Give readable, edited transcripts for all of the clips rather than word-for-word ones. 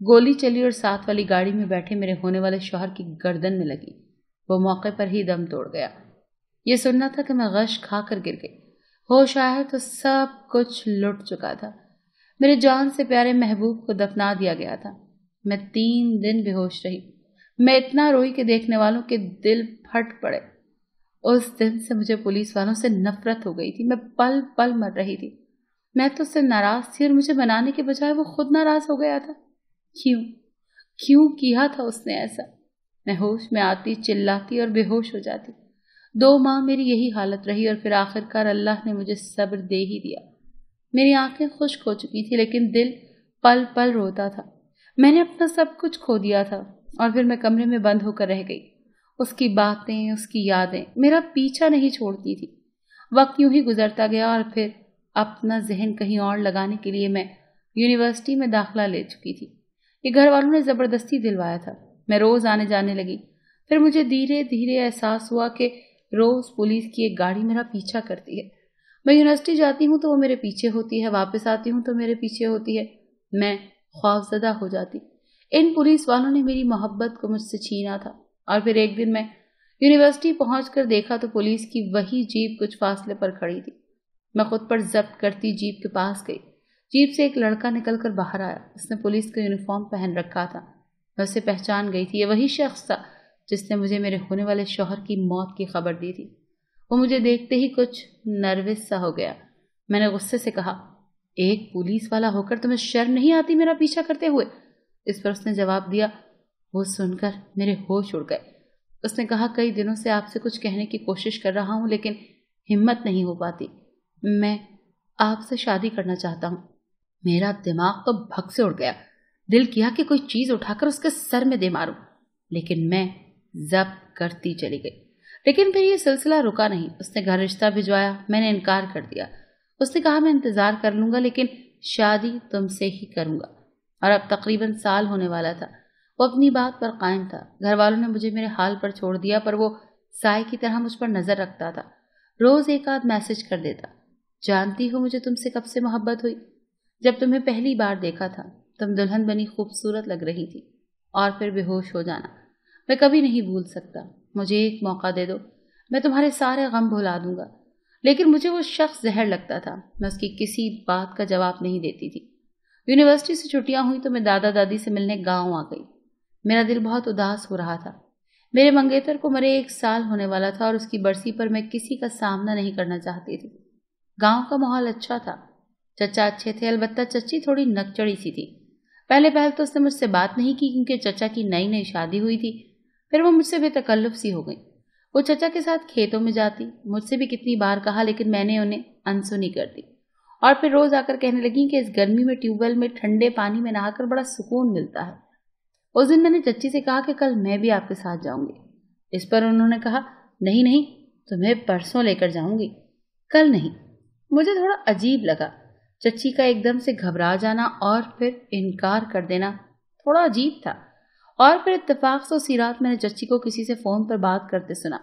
گولی چلی اور ساتھ والی گاڑی میں بیٹھے میرے ہونے والے شوہر کی گردن میں لگی۔ وہ موقع پر ہی دم توڑ گیا۔ یہ سننا تھا کہ میں غش کھا کر گر گئی۔ ہوش آیا تو سب کچھ لٹ چکا تھا۔ میرے جان سے پیارے محبوب کو دفنا دیا گیا تھا۔ میں 3 دن بے ہوش رہی۔ میں اتنا روئی کہ دیکھنے والوں کے دل پھٹ پڑے۔ اس دن سے مجھے پولیس والوں سے نفرت ہو گئی تھی۔ میں پل پل مر رہی تھی۔ میں تو اس سے ناراض تھی اور مجھے منانے کے بجائے وہ خود ناراض ہو گیا تھا۔ کیوں کیا تھا اس نے ایسا؟ میں ہوش میں آتی، چلاتی اور بے ہوش ہو جاتی۔ 2 ماہ میری یہی حالت رہی اور پھر آخرکار اللہ نے مجھے صبر دے ہی دیا۔ میری آنکھیں خشک ہو چکی تھی لیکن دل پل پل روتا تھا۔ میں نے اپنا سب کچھ کھو دیا تھا اور پھر میں کمرے میں بند ہو کر رہ گئی۔ اس کی باتیں، اس کی یادیں میرا پیچھا نہیں چھوڑتی تھی۔ وقت یوں ہی گزرتا گیا اور پھر اپنا ذہن کہیں اور لگانے کے لیے میں یونیورسٹی میں داخلہ لے چکی تھی۔ یہ گھر والوں نے زبردستی دلوایا تھا۔ میں روز آنے جانے لگی۔ پھر مجھے دھیرے دھیرے احساس ہوا کہ روز پولیس کی ایک گاڑی میرا پیچھا کرتی ہے۔ میں یونیورسٹی جاتی ہوں تو وہ میرے پیچھے ہوتی ہے، واپس آتی ہوں تو میرے پیچھے ہوتی ہے۔ میں خوفزدہ ہو جاتی۔ ان پولیس والوں نے میری محبت کو مجھ سے چھینا تھا۔ اور پھر ایک دن میں یونیورسٹی پہنچ کر دیکھا تو پولیس کی وہی جیپ کچھ فاصلے پر کھڑی تھی۔ میں خود پر ضبط کرتی جیپ کے پاس گئی۔ جیپ سے ایک لڑکا نکل کر باہر آیا۔ اس نے پولیس کا یونیفارم پہن رکھا تھا۔ میں اسے پہچان گئی تھی۔ یہ وہی شخص تھا جس نے مجھے میرے ہونے والے شوہر کی موت کی خبر دی تھی۔ وہ مجھے دیکھتے ہی کچھ نروس سا ہو گیا۔ میں نے غصے سے کہا، ایک پولیس والا ہو کر تمہیں شرم نہیں آتی میرا پیچھا کرتے ہوئے؟ اس پر اس نے جواب دیا۔ وہ سن کر میرے ہوش اڑ گئے۔ اس نے کہا، کئی دنوں سے آپ سے کچھ کہنے کی کوشش کر رہا ہوں لیکن ہمت نہیں ہو پاتی۔ میں آپ سے شادی کرنا چاہتا ہوں۔ میرا دماغ تو بھگ سے اڑ گیا۔ دل کیا کہ کوئی چیز اٹھا کر اس کے سر میں دے ماروں، لیکن میں ضبط کرتی چلی گئی۔ لیکن پھر یہ سلسلہ رکا نہیں۔ اس نے گھر رشتہ بھجوایا۔ میں نے انکار کر دیا۔ اس نے کہا، میں انتظار کر لوں گا لیکن شادی تم سے ہی کروں گا۔ اور اب تقریباً سال ہونے والا تھا۔ وہ اپنی بات پر قائم تھا۔ گھر والوں نے مجھے میرے حال پر چھوڑ دیا پر وہ سائے کی طرح مجھ پر نظر رکھتا تھا۔ روز ایک آدھ میسج کر دیتا، جانتی ہو مجھے تم سے کب سے محبت ہوئی؟ جب تمہیں پہلی بار دیکھا تھا۔ تم دلہن بنی خوبصورت لگ رہی تھی۔ اور پھر بے ہوش ہو جانا۔ میں کبھی نہیں بھول سکتا۔ مجھے ایک موقع دے دو، میں تمہارے سارے غم بھلا دوں گا۔ لیکن مجھے وہ شخص زہر لگتا تھا۔ میں اس کی کسی بات کا جواب نہیں دیتی تھی۔ یونیورسٹی سے چھٹیاں ہوئی تو میں دادا دادی سے ملنے گاؤں آ گئی۔ میرا دل بہت اداس ہو رہا تھا۔ میرے منگیتر کو مرے 1 سال ہونے والا تھا اور اس کی برسی پر میں کسی کا سامنا نہیں کرنا چاہتی تھی۔ گاؤں کا ماحول اچھا تھا۔ چچا اچھے تھے، البتہ چچی تھوڑی نکچڑی سی تھی۔ پہلے تو اس نے مجھ سے بات نہیں کی کیونکہ چچا کی نئی شادی ہوئی تھی۔ پھر وہ مجھ سے بے تکلف سی ہو گئی۔ وہ چچا کے ساتھ کھیتوں میں جاتی، مجھ سے بھی کتنی بار کہا لیکن میں نے انہیں انسنی کر دی۔ اور پھر روز آ کر کہنے لگی کہ اس گرمی میں ٹیوب ویل میں ٹھنڈے پانی میں نہا کر بڑا سکون ملتا ہے۔ اس دن میں نے چچی سے کہا کہ کل میں بھی آپ کے ساتھ جاؤں گی۔ اس پر انہوں نے کہا، نہیں، تمہیں پرسوں لے کر جاؤں گی، کل نہیں۔ مجھے تھوڑا عجیب لگا۔ چچی کا ایک دم سے گھبرا جانا اور پھر انکار کر دینا تھوڑا عجیب تھا۔ اور پھر اتفاق سے اسی رات میں نے چچی کو کسی سے فون پر بات کرتے سنا۔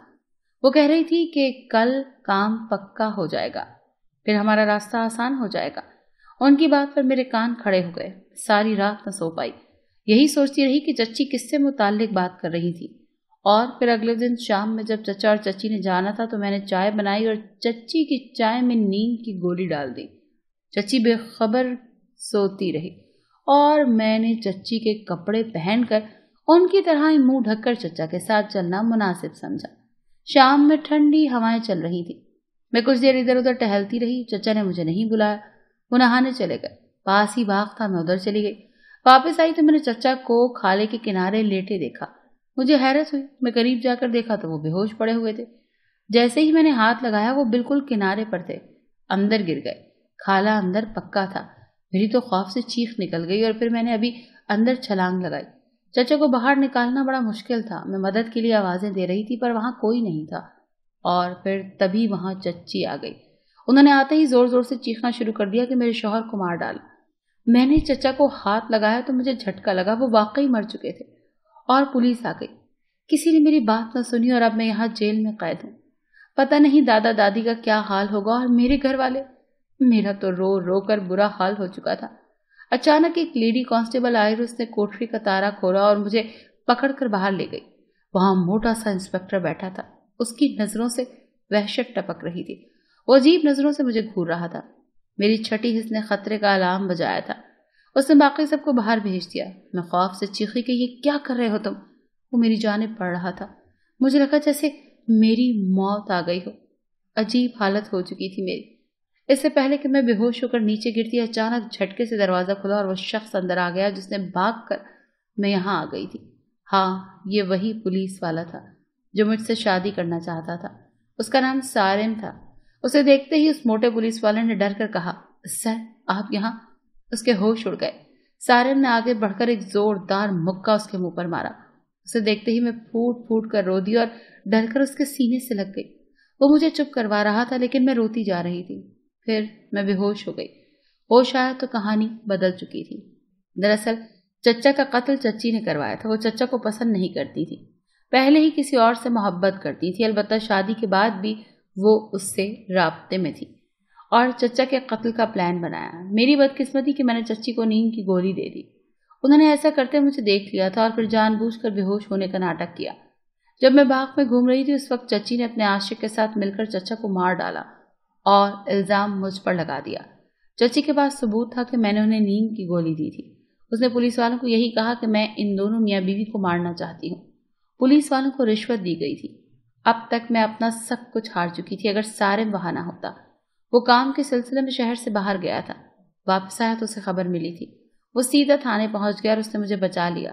وہ کہہ رہی تھی کہ کل کام پکا ہو جائے گا، پھر ہمارا راستہ آسان ہو جائے گا۔ ان کی بات پر میرے کان کھڑے ہو گئے۔ ساری رات نہ سو پائی۔ یہی سوچتی رہی کہ چچی کس سے متعلق بات کر رہی تھی۔ اور پھر اگلے دن شام میں جب چچا اور چچی نے جانا تھا تو میں نے چائے بنائی اور چچی کی چائے میں نیند کی گولی ڈال دی۔ چچی بے خبر سوتی رہی اور میں نے چچی کے کپڑے پہن کر ان کی طرح ہی منہ ڈھک کر چچا کے ساتھ چلنا مناسب سمجھا۔ شام میں ٹھنڈی ہوائیں چل رہی تھی۔ میں کچھ دیر ادھر ادھر ٹہلتی رہی۔ چچا نے مجھے نہیں بلایا، وہ نہانے چلے گئے۔ پاس ہی باغ تھا، میں ادھر چلی گئی۔ واپس آئی تو میں نے چچا کو کھالے کے کنارے لیٹے دیکھا۔ مجھے حیرت ہوئی۔ میں قریب جا کر دیکھا تو وہ بے ہوش پڑے ہوئے تھے۔ جیسے ہی میں نے ہاتھ لگایا وہ بالکل کنارے پر تھے، اندر گر گئے۔ کھالا اندر پکا تھا۔ میری تو خوف سے چیخ نکل گئی اور پھر میں نے ابھی اندر چھلانگ لگائی۔ چچا کو باہر نکالنا بڑا مشکل تھا۔ میں مدد کے لیے آوازیں دے رہی تھی پر وہاں کوئی نہیں تھا۔ اور پھر تبھی وہاں چچی آ گئی۔ انہوں نے آتے ہی زور زور سے چیخنا شروع کر دیا کہ میرے شوہر کو مار ڈالا۔ میں نے چچا کو ہاتھ لگایا تو مجھے جھٹکا لگا، وہ واقعی مر چکے تھے۔ اور پولیس آ گئی۔ کسی نے میری بات نہ سنی اور اب میں یہاں جیل میں قید ہوں۔ پتہ نہیں دادا دادی کا کیا حال ہوگا اور میرے گھر والے۔ میرا تو رو رو کر برا حال ہو چکا تھا۔ اچانک ایک لیڈی کانسٹیبل آئی اور اس نے کوٹری کا تالا کھولا اور مجھے پکڑ کر باہر لے گئی۔ وہاں موٹا سا انسپکٹر بیٹھا تھا، اس کی نظروں سے وحشت ٹپک رہی تھی، وہ عجیب نظروں سے مجھے گھور رہا تھا۔ میری چھٹی حس نے خطرے کا الارم بجایا تھا۔ اس نے باقی سب کو باہر بھیج دیا۔ میں خوف سے چیخی کہ یہ کیا کر رہے ہو تم؟ وہ میری جانب بڑھ رہا تھا، مجھے لگا جیسے میری موت آ گئی ہو۔ عجیب حالت ہو چکی تھی میری۔ اس سے پہلے کہ میں بے ہوش ہو کر نیچے گرتی، اچانک جھٹکے سے دروازہ کھلا اور وہ شخص اندر آ گیا جس نے بھاگ کر میں یہاں آ گئی تھی۔ ہاں، یہ وہی پولیس والا تھا جو مجھ سے شادی کرنا چاہتا تھا۔ اس کا نام سارم تھا۔ اسے دیکھتے ہی اس موٹے پولیس والے نے ڈر کر کہا، سر آپ یہاں؟ اس کے ہوش اڑ گئے۔ سارم نے آگے بڑھ کر ایک زوردار مکہ اس کے منہ پر مارا۔ اسے دیکھتے ہی میں پھوٹ پھوٹ کر رو دی اور ڈر کر اس کے سینے سے لگ گئی۔ وہ مجھے چپ کروا رہا تھا لیکن میں روتی جا رہی تھی۔ پھر میں بے ہوش ہو گئی۔ ہوش آیا تو کہانی بدل چکی تھی۔ دراصل چچا کا قتل چچی نے کروایا تھا۔ وہ چچا کو پسند نہیں کرتی تھی، پہلے ہی کسی اور سے محبت کرتی تھی، البتہ شادی کے بعد بھی وہ اس سے رابطے میں تھی اور چچا کے قتل کا پلان بنایا۔ میری بدقسمتی کہ میں نے چچی کو نیند کی گولی دے دی۔ انہوں نے ایسا کرتے مجھے دیکھ لیا تھا اور پھر جان بوجھ کر بے ہوش ہونے کا ناٹک کیا۔ جب میں باغ میں گھوم رہی تھی اس وقت چچی نے اپنے عاشق کے ساتھ مل کر چچا کو مار ڈالا اور الزام مجھ پر لگا دیا۔ چچی کے پاس ثبوت تھا کہ میں نے انہیں نیند کی گولی دی تھی۔ اس نے پولیس والوں کو یہی کہا کہ میں ان دونوں میاں بیوی کو مارنا چاہتی ہوں۔ پولیس والوں کو رشوت دی گئی تھی۔ اب تک میں اپنا سب کچھ ہار چکی تھی۔ اگر سارم وہاں نہ ہوتا، وہ کام کے سلسلے میں شہر سے باہر گیا تھا، واپس آیا تو اسے خبر ملی تھی، وہ سیدھا تھانے پہنچ گیا اور اس نے مجھے بچا لیا۔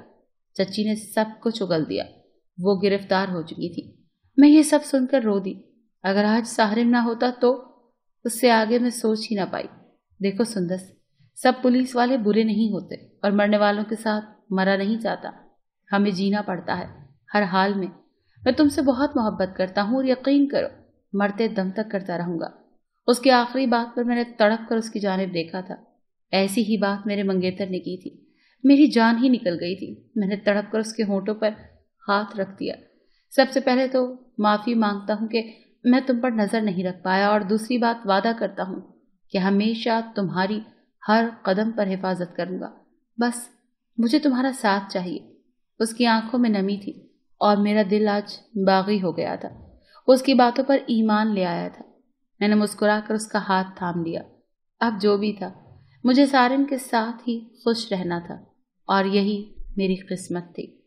چچی نے سب کچھ اگل دیا، وہ گرفتار ہو چکی تھی۔ میں یہ سب سن کر رو دی۔ اگر آج سارم نہ ہوتا تو اس سے آگے میں سوچ ہی نہ پائی۔ دیکھو سندس، سب پولیس والے برے نہیں ہوتے اور مرنے والوں کے ساتھ مرا نہیں جاتا، ہمیں جینا پڑتا ہے ہر حال میں۔ میں تم سے بہت محبت کرتا ہوں اور یقین کرو مرتے دم تک کرتا رہوں گا۔ اس کی آخری بات پر میں نے تڑپ کر اس کی جانب دیکھا تھا۔ ایسی ہی بات میرے منگیتر نے کی تھی، میری جان ہی نکل گئی تھی۔ میں نے تڑپ کر اس کے ہونٹوں پر ہاتھ رکھ دیا۔ سب سے پہلے تو معافی مانگتا ہوں کہ میں تم پر نظر نہیں رکھ پایا، اور دوسری بات وعدہ کرتا ہوں کہ ہمیشہ تمہاری ہر قدم پر حفاظت کروں گا۔ بس مجھے تمہارا ساتھ چاہیے۔ اس کی آنکھوں میں نمی تھی اور میرا دل آج باغی ہو گیا تھا۔ اس کی باتوں پر ایمان لے آیا تھا۔ میں نے مسکرا کر اس کا ہاتھ تھام لیا۔ اب جو بھی تھا، مجھے سارم کے ساتھ ہی خوش رہنا تھا اور یہی میری قسمت تھی۔